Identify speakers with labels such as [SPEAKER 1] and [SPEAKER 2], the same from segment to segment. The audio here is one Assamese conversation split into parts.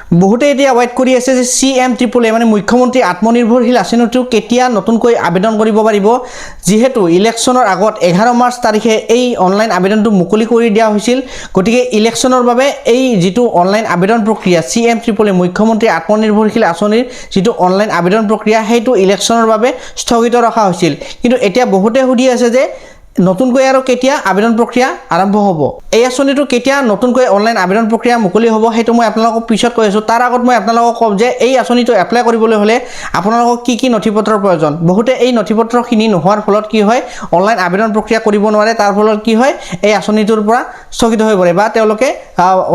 [SPEAKER 1] বহুতে এতিয়া ৱেইট কৰি আছে যে CM-AAA মানে মুখ্যমন্ত্ৰী আত্মনিৰ্ভৰশীল আঁচনিটো কেতিয়া নতুনকৈ আবেদন কৰিব পাৰিব। যিহেতু ইলেকশ্যনৰ আগত 11 মাৰ্চ তাৰিখে এই অনলাইন আবেদনটো মুকলি কৰি দিয়া হৈছিল। গতিকে ইলেকশ্যনৰ বাবে এই যিটো অনলাইন আবেদন প্ৰক্ৰিয়া CM-AAA মুখ্যমন্ত্ৰী আত্মনিৰ্ভৰশীল আঁচনিৰ যিটো অনলাইন আবেদন প্ৰক্ৰিয়া সেইটো ইলেকশ্যনৰ বাবে স্থগিত ৰখা হৈছিল। কিন্তু এতিয়া বহুতে সুধি আছে যে নতুনকৈ আৰু কেতিয়া আবেদন প্ৰক্ৰিয়া আৰম্ভ হ'ব। এই আঁচনিটো কেতিয়া নতুনকৈ অনলাইন আবেদন প্ৰক্ৰিয়া মুকলি হ'ব সেইটো মই আপোনালোকক পিছত কৈ আছোঁ। তাৰ আগত মই আপোনালোকক ক'ম যে এই আঁচনিটো এপ্লাই কৰিবলৈ হ'লে আপোনালোকক কি নথিপত্ৰৰ প্ৰয়োজন। বহুতে এই নথিপত্ৰখিনি নোহোৱাৰ ফলত কি হয় অনলাইন আবেদন প্ৰক্ৰিয়া কৰিব নোৱাৰে। তাৰ ফলত কি হয় এই আঁচনিটোৰ পৰা স্থগিত হৈ পৰে বা তেওঁলোকে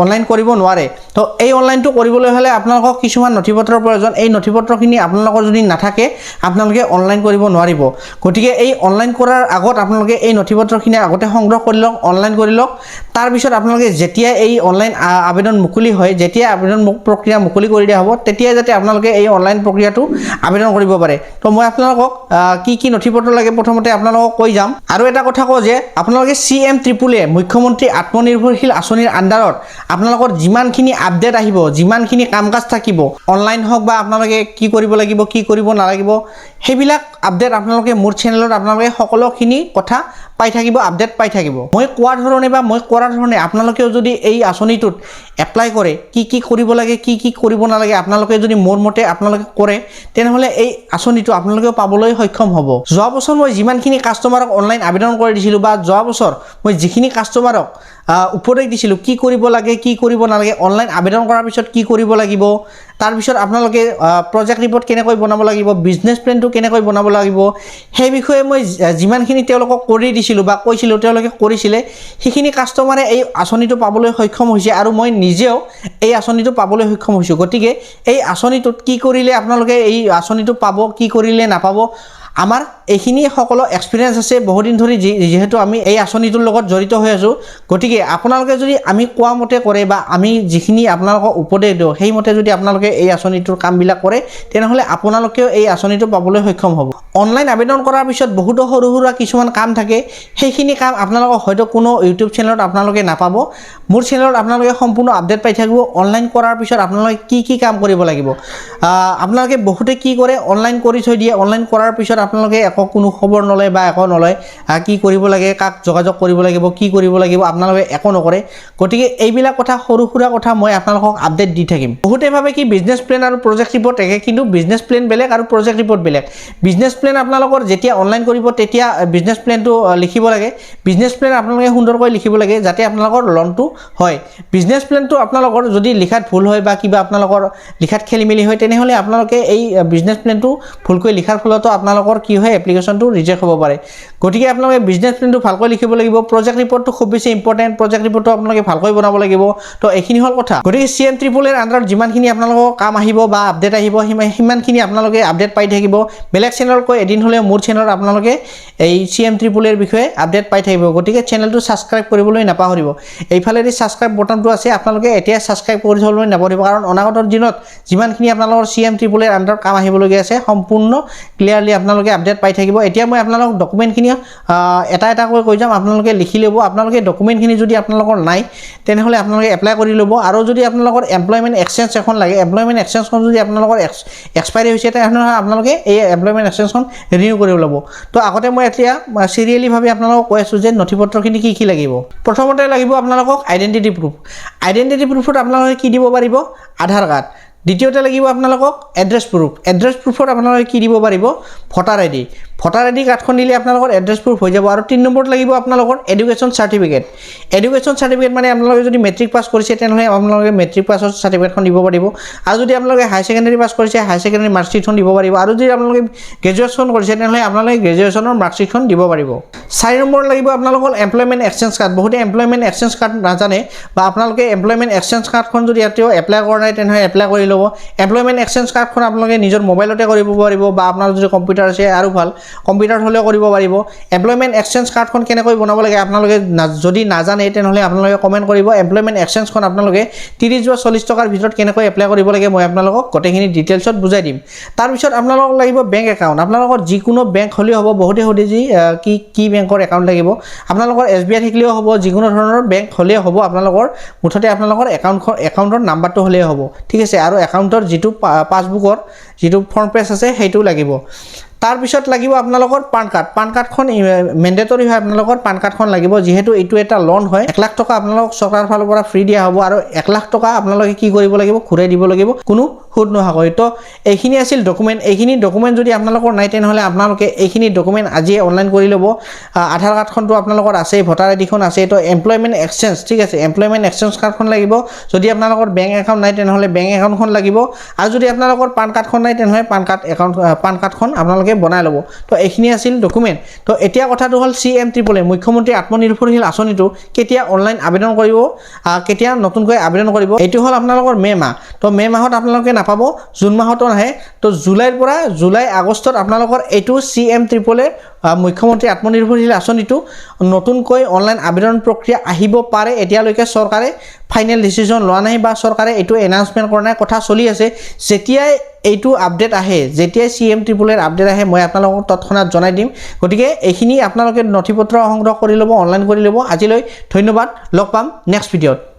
[SPEAKER 1] অনলাইন কৰিব নোৱাৰে। তো এই অনলাইনটো কৰিবলৈ হ'লে আপোনালোকক কিছুমান নথিপত্ৰৰ প্ৰয়োজন। এই নথিপত্ৰখিনি আপোনালোকৰ যদি নাথাকে আপোনালোকে অনলাইন কৰিব নোৱাৰিব। গতিকে এই অনলাইন কৰাৰ আগত আপোনালোকে এই নথিপত্ৰখিনি আগতে সংগ্ৰহ কৰি লওক, অনলাইন কৰি লওক। তাৰপিছত আপোনালোকে যেতিয়া এই অনলাইন আবেদন মুকলি হয়, যেতিয়া আবেদন প্ৰক্ৰিয়া মুকলি কৰি দিয়া হ'ব তেতিয়াই যাতে আপোনালোকে এই অনলাইন প্ৰক্ৰিয়াটো আবেদন কৰিব পাৰে। তো মই আপোনালোকক কি নথিপত্ৰ লাগে প্ৰথমতে আপোনালোকক কৈ যাম। আৰু এটা কথা কওঁ যে আপোনালোকে CM-AAA মুখ্যমন্ত্ৰী আত্মনিৰ্ভৰশীল আঁচনিৰ আণ্ডাৰত আপোনালোকৰ যিমানখিনি আপডেট আহিব, যিমানখিনি কাম কাজ থাকিব অনলাইন হওক বা আপোনালোকে কি কৰিব লাগিব কি কৰিব নালাগিব সেইবিলাক আপডেট আপোনালোকে মোৰ চেনেলত আপোনালোকে সকলোখিনি কথা পাই থাকিব, আপডেট পাই থাকিব। মই কোৱা ধৰণে বা মই কৰা ধৰণে আপোনালোকেও যদি এই আঁচনিটোত এপ্লাই কৰে কি কৰিব লাগে কি কৰিব নালাগে আপোনালোকে যদি মোৰ মতে আপোনালোকে কৰে তেনেহ'লে এই আঁচনিটো আপোনালোকেও পাবলৈ সক্ষম হ'ব। যোৱা বছৰ মই যিমানখিনি কাষ্টমাৰক অনলাইন আবেদন কৰি দিছিলোঁ বা যোৱা বছৰ মই যিখিনি কাষ্টমাৰক উপদেশ দিছিলোঁ কি কৰিব লাগে কি কৰিব নালাগে, অনলাইন আবেদন কৰাৰ পিছত কি কৰিব লাগিব, তাৰপিছত আপোনালোকে প্ৰজেক্ট ৰিপৰ্ট কেনেকৈ বনাব লাগিব, বিজনেছ প্লেনটো কেনেকৈ বনাব লাগিব, সেই বিষয়ে মই যিমানখিনি তেওঁলোকক কৰি দিছিলোঁ বা কৈছিলোঁ তেওঁলোকে কৰিছিলে। সেইখিনি কাষ্টমাৰে এই আঁচনিটো পাবলৈ সক্ষম হৈছে আৰু মই নিজেও এই আঁচনিটো পাবলৈ সক্ষম হৈছোঁ। গতিকে এই আঁচনিটোত কি কৰিলে আপোনালোকে এই আঁচনিটো পাব, কি কৰিলে নাপাব আমাৰ এইখিনি সকলো এক্সপিৰিয়েঞ্চ আছে বহুদিন ধৰি যিহেতু আমি এই আঁচনিটোৰ লগত জড়িত হৈ আছোঁ। গতিকে আপোনালোকে যদি আমি কোৱা মতে কৰে বা আমি যিখিনি আপোনালোকক উপদেশ দিওঁ সেইমতে যদি আপোনালোকে এই আঁচনিটোৰ কামবিলাক কৰে তেনেহ'লে আপোনালোকেও এই আঁচনিটো পাবলৈ সক্ষম হ'ব। অনলাইন আবেদন কৰাৰ পিছত বহুতো সৰু সুৰা কিছুমান কাম থাকে, সেইখিনি কাম আপোনালোকক হয়তো কোনো ইউটিউব চেনেলত আপোনালোকে নাপাব। মোৰ চেনেলত আপোনালোকে সম্পূৰ্ণ আপডেট পাই থাকিব। অনলাইন কৰাৰ পিছত আপোনালোকে কি কাম কৰিব লাগিব। আপোনালোকে বহুতে কি কৰে অনলাইন কৰি থৈ দিয়ে, অনলাইন কৰাৰ পিছত আপোনালোকে একো কোনো খবৰ নলয় বা একো নলয়, কি কৰিব লাগে, কাক যোগাযোগ কৰিব লাগিব, কি কৰিব লাগিব আপোনালোকে একো নকৰে। গতিকে এইবিলাক কথা সৰু সুৰা কথা মই আপোনালোকক আপডেট দি থাকিম। বহুতে ভাবে কি বিজনেছ প্লেন আৰু প্ৰজেক্ট ৰিপৰ্ট একে, কিন্তু বিজনেছ প্লেন বেলেগ আৰু প্ৰজেক্ট ৰিপৰ্ট বেলেগ। বিজনেছ প্লেন আপোনালোকৰ যেতিয়া অনলাইন কৰিব তেতিয়া বিজনেছ প্লেনটো লিখিব লাগে। বিজনেছ প্লেন আপোনালোকে সুন্দৰকৈ লিখিব লাগে যাতে আপোনালোকৰ লোনটো হয়। বিজনেছ প্লেনটো আপোনালোকৰ যদি লিখাত ভুল হয় বা কিবা আপোনালোকৰ লিখাত খেলি মেলি হয় তেনেহ'লে আপোনালোকে এই বিজনেছ প্লেনটো ভুলকৈ লিখাৰ ফলতো আপোনালোকৰ কি হয় এপ্লিকেশ্যনটো ৰিজেক্ট হ'ব পাৰে। গতিকে আপোনালোকে বিজনেছ প্লেনটো ভালকৈ লিখিব লাগিব। প্ৰজেক্ট ৰিপৰ্টটো খুব বেছি ইম্পৰ্টেণ্ট, প্ৰজেক্ট ৰিপৰ্টটো আপোনালোকে ভালকৈ বনাব লাগিব। তো এইখিনি হ'ল কথা। গতিকে CM-AAAৰ আণ্ডাৰত যিমানখিনি আপোনালোকৰ কাম আহিব বা আপডেট আহিব সিমানখিনি আপোনালোকে আপডেট পাই থাকিব। বেলেগ চেনেলতকৈ এদিন হ'লেও মোৰ চেনেলত আপোনালোকে এই CM-AAAৰ বিষয়ে আপডেট পাই থাকিব। গতিকে চেনেলটো ছাবস্ক্ৰাইব কৰিবলৈ নাপাহৰিব। এইফালেদি ছাবস্ক্ৰাইব বটনটো আছে, আপোনালোকে এতিয়া ছাবস্ক্ৰাইব কৰি থ'বলৈ নাপাহৰিব, কাৰণ অনাগতৰ দিনত যিমানখিনি আপোনালোকৰ CM-AAAৰ আণ্ডাৰত কাম আহিবলগীয়া আছে সম্পূৰ্ণ ক্লিয়াৰলি আপোনালোকে আপডেট পাই থাকিব। এতিয়া মই আপোনালোকক ডকুমেণ্টখিনি এটা কৈ যাম, আপোনালোকে লিখি ল'ব। আপোনালোকে ডকুমেণ্টখিনি যদি আপোনালোকৰ নাই তেনেহ'লে আপোনালোকে এপ্লাই কৰি ল'ব। আৰু যদি আপোনালোকৰ এমপ্লয়মেণ্ট এক্সচেঞ্জ এখন লাগে, এমপ্লয়মেণ্ট এক্সচেঞ্জখন যদি আপোনালোকৰ এক্সপায়াৰী হৈছে তেনেহ'লে আপোনালোকে এই এমপ্লয়মেণ্ট এক্সচেঞ্জখন ৰিনিউ কৰি ল'ব। তো আগতে মই এতিয়া চিৰিয়েলিভাৱে আপোনালোকক কৈ আছোঁ যে নথিপত্ৰখিনি কি লাগিব। প্ৰথমতে লাগিব আপোনালোকক আইডেণ্টিটি প্ৰুফ। আইডেণ্টিটি প্ৰুফত আপোনালোকে কি দিব পাৰিব, আধাৰ কাৰ্ড। দ্বিতীয়তে লাগিব আপোনালোকক এড্ৰেছ প্ৰুফ। এড্ৰেছ প্ৰুফত আপোনালোকে কি দিব পাৰিব, ভোটাৰ ID। ভোটাৰ ID কাৰ্ডখন দিলে আপোনালোকৰ এড্ৰেছ প্ৰুফ হৈ যাব। আৰু 3 নম্বৰত লাগিব আপোনালোকৰ এডুকেশ্যন চাৰ্টিফিকেট। এডুকেশ্যন চাৰ্টিফিকেট মানে আপোনালোকে যদি মেট্ৰিক পাছ কৰিছে তেনেহ'লে আপোনালোকে মেট্ৰিক পাছৰ চাৰ্টিফিকেটখন দিব পাৰিব। আৰু যদি আপোনালোকে হাই ছেকেণ্ডেৰী পাছ কৰিছে হাই ছেকেণ্ডেৰী মাৰ্কশ্বিটখন দিব পাৰিব। আৰু যদি আপোনালোকে গ্ৰেজুৱেশ্যন কৰিছে তেনেহ'লে আপোনালোকে গ্ৰেজুৱেশ্যনৰ মাৰ্কশ্বিটখন দিব পাৰিব। 4 নম্বৰত লাগিব আপোনালোকৰ এমপ্লয়মেণ্ট এক্সচেঞ্জ কাৰ্ড। বহুতে এমপ্লয়মেণ্ট এক্সচেঞ্জ কাৰ্ড নাজানে বা আপোনালোকে এমপ্লয়মেণ্ট এক্সচেঞ্জ কাৰ্ডখন যদি এতিয়াও এপ্লাই কৰা নাই তেনেহ'লে এপ্লাই কৰি ল'ব। এমপ্লয়মেণ্ট এক্সচেঞ্জ কাৰ্ডখন আপোনালোকে নিজৰ মোবাইলতে কৰিব পাৰিব বা আপোনাৰ যদি কম্পিউটাৰ আছে আৰু ভাল, কম্পিউটাৰত হ'লেও কৰিব পাৰিব এমপ্লয়মেণ্ট এক্সচেঞ্জ কাৰ্ডখন কেনেকৈ বনাব লাগে আপোনালোকে যদি নাজানে তেনেহ'লে আপোনালোকে কমেণ্ট কৰিব এমপ্লয়মেণ্ট এক্সচেঞ্জখন আপোনালোকে 30 বা 40 টকাৰ ভিতৰত কেনেকৈ এপ্লাই কৰিব লাগে মই আপোনালোকক গোটেইখিনি ডিটেইলছত বুজাই দিম তাৰপিছত আপোনালোকক লাগিব বেংক একাউণ্ট আপোনালোকৰ যিকোনো বেংক হ'লেও হ'ব বহুতে সুধে যি কি বেংকৰ একাউণ্ট লাগিব আপোনালোকৰ SBI থাকিলেও হ'ব যিকোনো ধৰণৰ বেংক হ'লেও হ'ব আপোনালোকৰ মুঠতে আপোনালোকৰ একাউণ্টৰ নাম্বাৰটো হ'লেও হ'ব ঠিক আছে আৰু একাউণ্টৰ যিটো পাছবুকৰ যিটো ফ্ৰণ্ট পেজ আছে সেইটো লাগিব তাৰপিছত লাগিব আপোনালোকৰ পান কাৰ্ডখন মেণ্ডেটৰী হয় আপোনালোকৰ পান কাৰ্ডখন লাগিব যিহেতু এইটো এটা লোন হয় 1 লাখ টকা আপোনালোকক চৰকাৰৰ ফালৰ পৰা ফ্ৰী দিয়া হ'ব আৰু 1 লাখ টকা আপোনালোকে কি কৰিব লাগিব ঘূৰাই দিব লাগিব কোনো সুদ নোহোৱাকৈ তো এইখিনি আছিল ডকুমেণ্ট এইখিনি ডকুমেণ্ট যদি আপোনালোকৰ নাই তেনেহ'লে আপোনালোকে এইখিনি ডকুমেণ্ট আজিয়ে অনলাইন কৰি ল'ব আধাৰ কাৰ্ডখনটো আপোনালোকৰ আছে ভোটাৰ আইডিখন আছে তো এমপ্লয়মেণ্ট এক্সচেঞ্জ ঠিক আছে এমপ্লয়মেণ্ট এক্সচেঞ্জ কাৰ্ডখন লাগিব যদি আপোনালোকৰ বেংক একাউণ্ট নাই তেনেহ'লে বেংক একাউণ্টখন লাগিব আৰু যদি আপোনালোকৰ পান কাৰ্ডখন নাই তেনেহ'লে পান কাৰ্ডখন আপোনালোকে বনাই ল'ব তো এইখিনি আছিল ডকুমেণ্ট তো এতিয়া কথাটো হ'ল CM-AAA মুখ্যমন্ত্ৰী আত্মনিৰ্ভৰশীল আঁচনিটো কেতিয়া অনলাইন আবেদন কৰিব কেতিয়া নতুনকৈ আবেদন কৰিব এইটো হ'ল আপোনালোকৰ মে' মাহ তো মে' মাহত আপোনালোকে নাপাব জুন মাহতো নাহে তো জুলাইৰ পৰা জুলাই আগষ্টত আপোনালোকৰ এইটো CM-AAA মুখ্যমন্ত্ৰী আত্মনিৰ্ভৰশীল আঁচনিটো নতুনকৈ অনলাইন আবেদন প্ৰক্ৰিয়া আহিব পাৰে এতিয়ালৈকে চৰকাৰে ফাইনেল ডিচিজন লোৱা নাই বা চৰকাৰে এইটো এনাউন্সমেণ্ট কৰা নাই কথা চলি আছে যেতিয়াই এইটো আপডেট আহে যেতিয়াই CM-AAA আপডেট আহে মই আপোনালোকক তৎক্ষণাত জনাই দিম গতিকে এইখিনি আপোনালোকে নথিপত্ৰ সংগ্ৰহ কৰি ল'ব অনলাইন কৰি ল'ব আজিলৈ ধন্যবাদ লগ পাম নেক্সট ভিডিঅ'ত